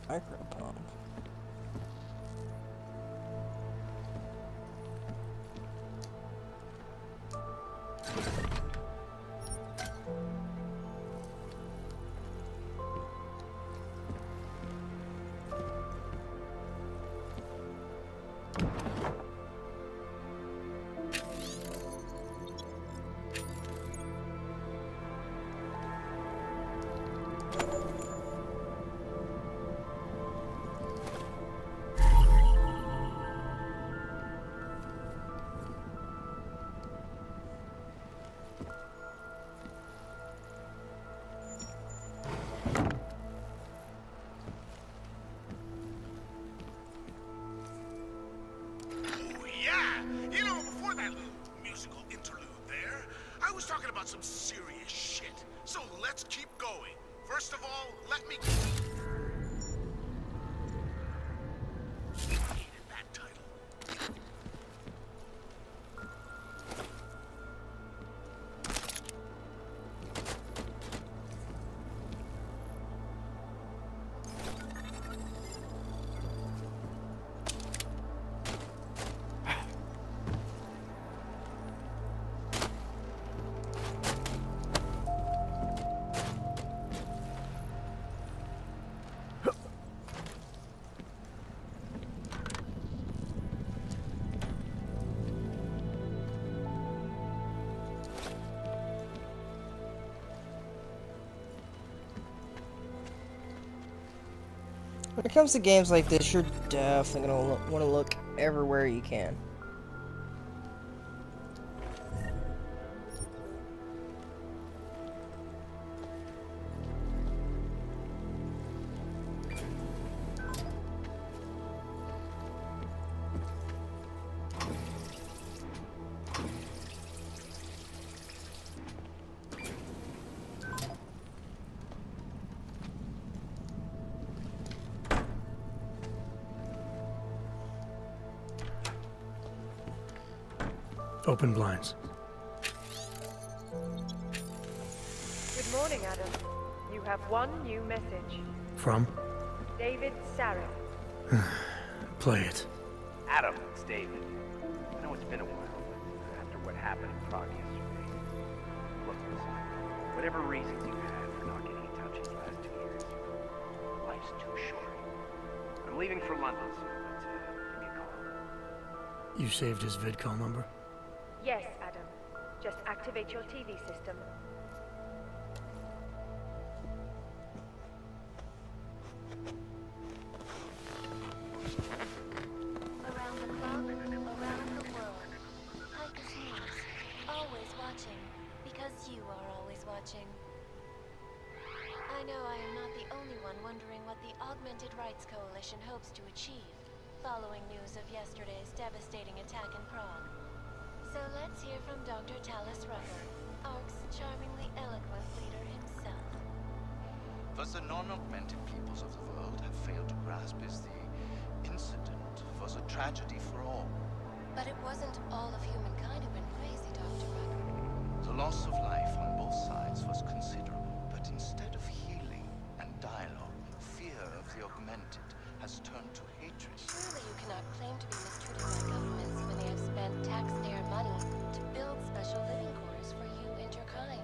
Micropump. Before that little musical interlude there, I was talking about some serious shit. So let's keep going. First of all, let me... Hated that title. When it comes to games like this, you're definitely gonna want to look everywhere you can. Open blinds. Good morning, Adam. You have one new message. From? David Sarah. Play it. Adam, it's David. I know it's been a while, but after what happened in Prague yesterday... Look, listen. Whatever reasons you had for not getting in touch these last 2 years, life's too short. I'm leaving for London soon, but give me a call. You saved his vidcall number? Yes, Adam. Just activate your TV system. Around the clock, around the world. Pika's News. Always watching. Because you are always watching. I know I am not the only one wondering what the Augmented Rights Coalition hopes to achieve, following news of yesterday's devastating attack in Prague. So let's hear from Dr. Talis Rucker, ARC's charmingly eloquent leader himself. What the non-augmented peoples of the world have failed to grasp is the incident was a tragedy for all. But it wasn't all of humankind who went crazy, Dr. Rucker. The loss of life on both sides was considerable, but instead of healing and dialogue, fear of the augmented has turned to hatred. Surely you cannot claim to be mistreated by governments when they have spent taxpayer money to build special living quarters for you and your kind.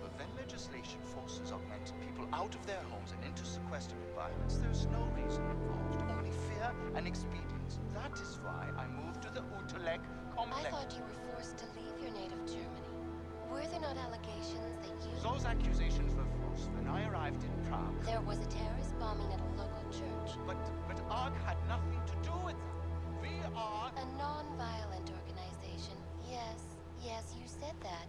But when legislation forces augmented people out of their homes and into sequestered environments, there's no reason involved, only fear and expedience. That is why I moved to the Utelek complex. I thought you were forced to leave your native Germany. Were there not allegations that you... Those accusations were false. When I arrived in Prague... There was a terrorist bombing at a local church. But ARG had nothing to do with it. We are... A non-violent organization. Yes, you said that.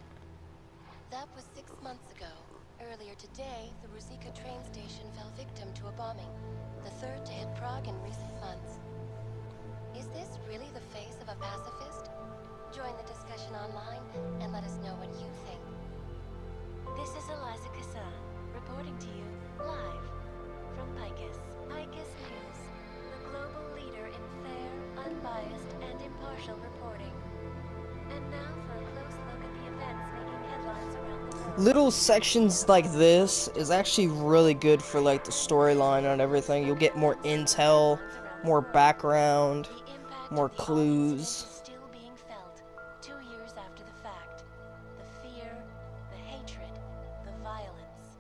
That was 6 months ago. Earlier today, the Ruzicka train station fell victim to a bombing. The third to hit Prague in recent months. Is this really the face of a pacifist? Join the discussion online and let us know what you think. This is Eliza Kassan, reporting to you live from Picus. Picus News, the global leader in fair, unbiased, and impartial reporting. And now for a close look at the events making headlines around the world. little sections like this is actually really good for like the storyline and everything. You'll get more intel, more background, more clues. Still being felt 2 years after the fact. The fear, the hatred, the violence.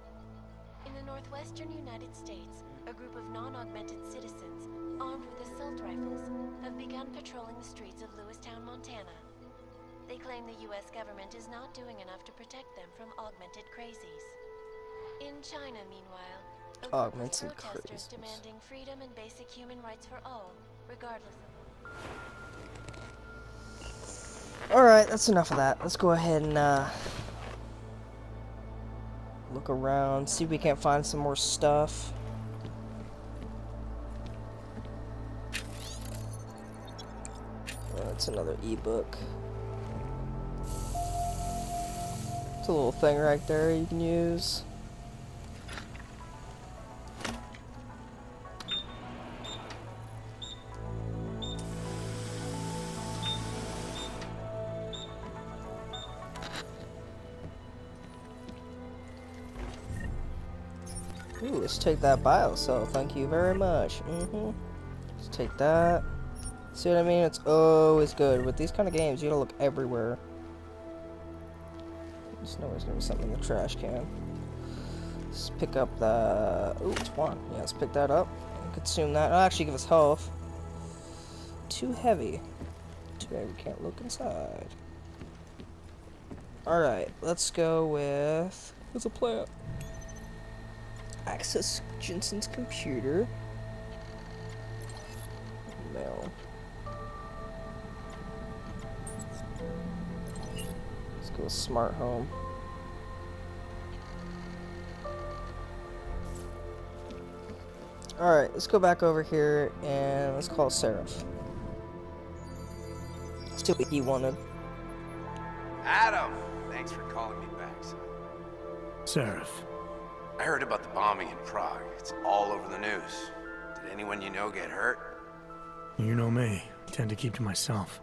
In the northwestern United States, a group of non-augmented citizens, armed with assault rifles, have begun patrolling the streets of Lewistown, Montana. They claim the US government is not doing enough to protect them from augmented crazies. In China, meanwhile, a group Augmented of protesters crazies. demanding freedom and basic human rights for all, regardless of... Alright, that's enough of that. Let's go ahead and look around, see if we can't find some more stuff. That's another ebook. It's a little thing right there you can use. Ooh, let's take that bio cell. Thank you very much. Let's take that. See what I mean? It's always good. With these kind of games, you gotta look everywhere. There's always gonna be something in the trash can. Let's pick up the... Ooh, it's one. Yeah, let's pick that up. Consume that. It'll actually give us health. Too heavy. Too heavy. Can't look inside. Alright, let's go with... What's a player? Access Jensen's computer. Mail. Let's go with smart home. Alright, let's go back over here and let's call Seraph. See what he wanted. Adam, thanks for calling me back, son. Seraph. I heard about the bombing in Prague. It's all over the news. Did anyone you know get hurt? You know me. I tend to keep to myself.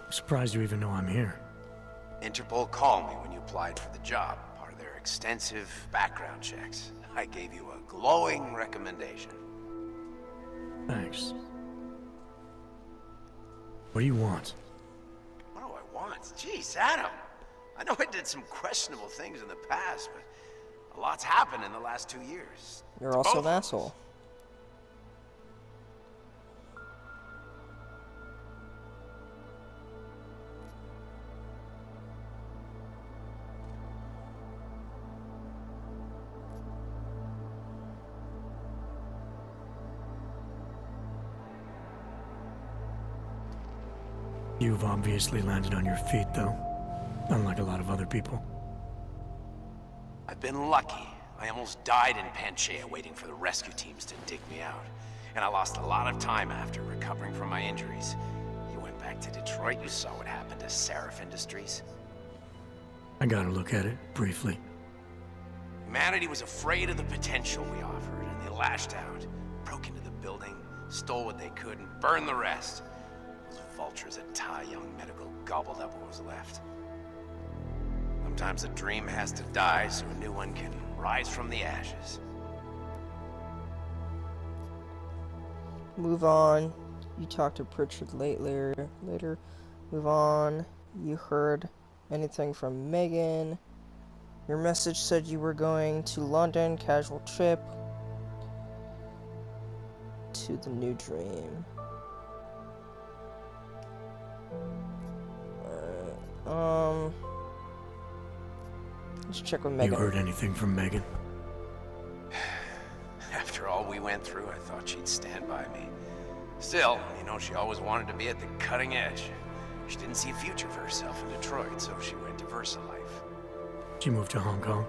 I'm surprised you even know I'm here. Interpol called me when you applied for the job, part of their extensive background checks. I gave you a glowing recommendation. Thanks. What do you want? What do I want? Jeez, Adam. I know I did some questionable things in the past, but a lot's happened in the last 2 years. You're also an asshole. You've obviously landed on your feet, though. Unlike a lot of other people. I've been lucky. I almost died in Panchea waiting for the rescue teams to dig me out. And I lost a lot of time after recovering from my injuries. You went back to Detroit, you saw what happened to Seraph Industries. I got a look at it, briefly. Humanity was afraid of the potential we offered, and they lashed out. Broke into the building, stole what they could, and burned the rest. Those vultures at Tai Young Medical gobbled up what was left. Sometimes a dream has to die so a new one can rise from the ashes. Move on. You talked to Pritchard later. Move on. You heard anything from Megan. Your message said you were going to London, casual trip to the new dream. Let's check with Megan. You heard anything from Megan? After all we went through, I thought she'd stand by me. Still, you know, she always wanted to be at the cutting edge. She didn't see a future for herself in Detroit, so she went to VersaLife. She moved to Hong Kong?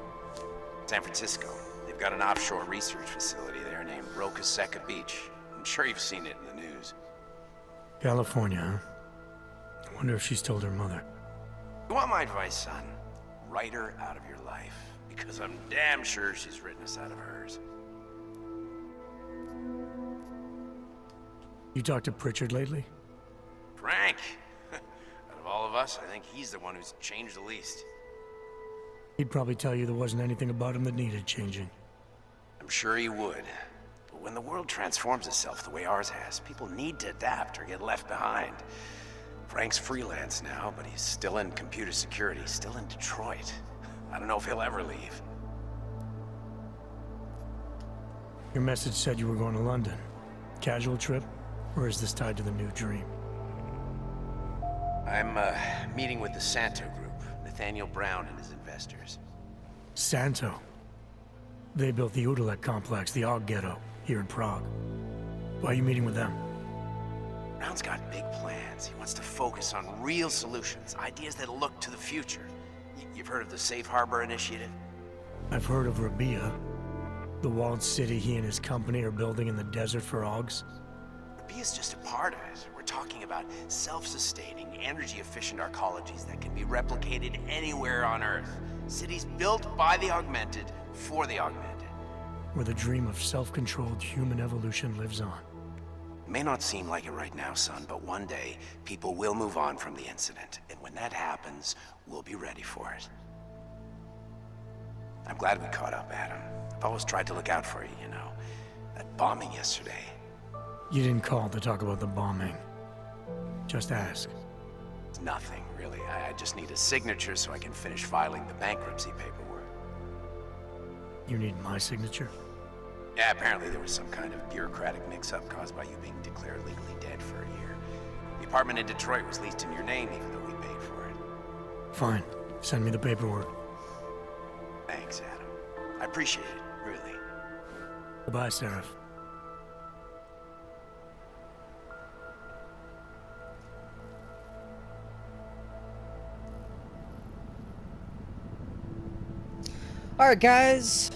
San Francisco. They've got an offshore research facility there named Roca Seca Beach. I'm sure you've seen it in the news. California, huh? I wonder if she's told her mother. You want my advice, son? Write her out of your life. Because I'm damn sure she's written us out of hers. You talked to Pritchard lately? Frank! Out of all of us, I think he's the one who's changed the least. He'd probably tell you there wasn't anything about him that needed changing. I'm sure he would. But when the world transforms itself the way ours has, people need to adapt or get left behind. Frank's freelance now, but he's still in computer security, still in Detroit. I don't know if he'll ever leave. Your message said you were going to London. Casual trip? Or is this tied to the new dream? I'm, meeting with the Santo Group, Nathaniel Brown and his investors. Santo? They built the Utelek complex, the Og Ghetto, here in Prague. Why are you meeting with them? Brown's got big plans. He wants to focus on real solutions, ideas that look to the future. You've heard of the Safe Harbor Initiative? I've heard of Rabia, the walled city he and his company are building in the desert for Augs. Rabia's just a part of it. We're talking about self-sustaining, energy-efficient arcologies that can be replicated anywhere on Earth. Cities built by the augmented, for the augmented. Where the dream of self-controlled human evolution lives on. It may not seem like it right now, son, but one day, people will move on from the incident. And when that happens, we'll be ready for it. I'm glad we caught up, Adam. I've always tried to look out for you, you know. That bombing yesterday. You didn't call to talk about the bombing. Just ask. It's nothing, really. I just need a signature so I can finish filing the bankruptcy paperwork. You need my signature? Yeah, apparently there was some kind of bureaucratic mix-up caused by you being declared legally dead for a year. The apartment in Detroit was leased in your name, even though we paid for it. Fine. Send me the paperwork. Thanks, Adam. I appreciate it, really. Goodbye, Seraph. Alright guys,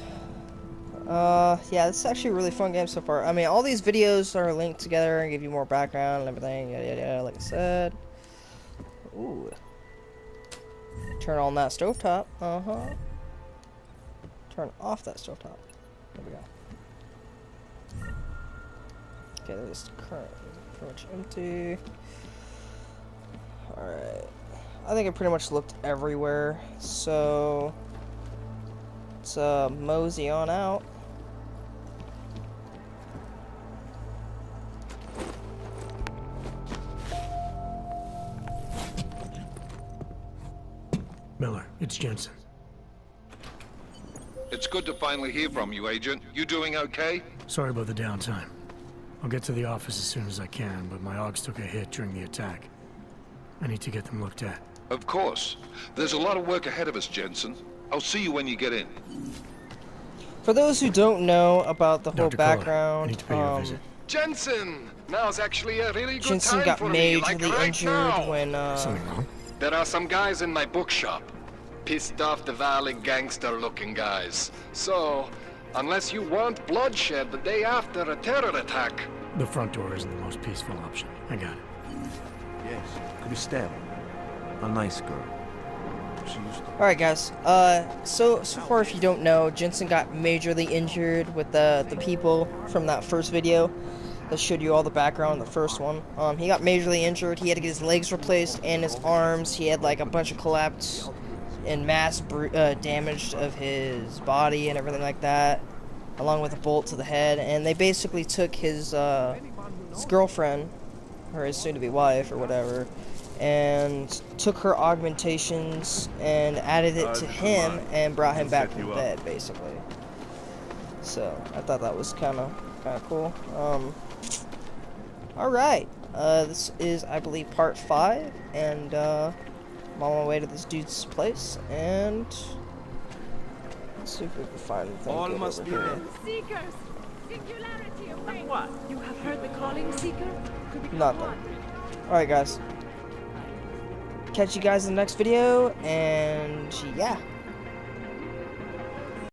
yeah, this is actually a really fun game so far. I mean, all these videos are linked together and give you more background and everything, yada yada yada, like I said. Ooh. Turn on that stovetop, Turn off that stovetop. There we go. Okay, this is currently pretty much empty. Alright. I think I pretty much looked everywhere, so let's mosey on out. Miller, it's Jensen. It's good to finally hear from you, Agent. You doing okay? Sorry about the downtime. I'll get to the office as soon as I can, but my Augs took a hit during the attack. I need to get them looked at. Of course. There's a lot of work ahead of us, Jensen. I'll see you when you get in. For those who don't know about the whole Dr. Kohler, I background, need to pay you a visit. Jensen! Now's actually a really good Jensen time got for me, like majorly right injured now. when Something wrong? There are some guys in my bookshop. Pissed off the valley gangster-looking guys. So, unless you want bloodshed the day after a terror attack... The front door isn't the most peaceful option. I got it. Yes, Christelle. A nice girl. Alright guys, so far if you don't know, Jensen got majorly injured with the people from that first video that showed you all the background, the first one. He got majorly injured, he had to get his legs replaced and his arms, he had like a bunch of collapse and mass damage of his body and everything like that, along with a bolt to the head, and they basically took his girlfriend, or his soon-to-be wife or whatever, and took her augmentations and added it to him and brought him back from dead, basically. So I thought that was kind of cool. All right, this is, I believe, part 5, and I'm on my way to this dude's place, and let's see if we can find anything All good must over be here. ready. Seekers! Singularity away! What? You have heard the calling, Seeker? To become Nothing. one. Alright guys, catch you guys in the next video, and yeah.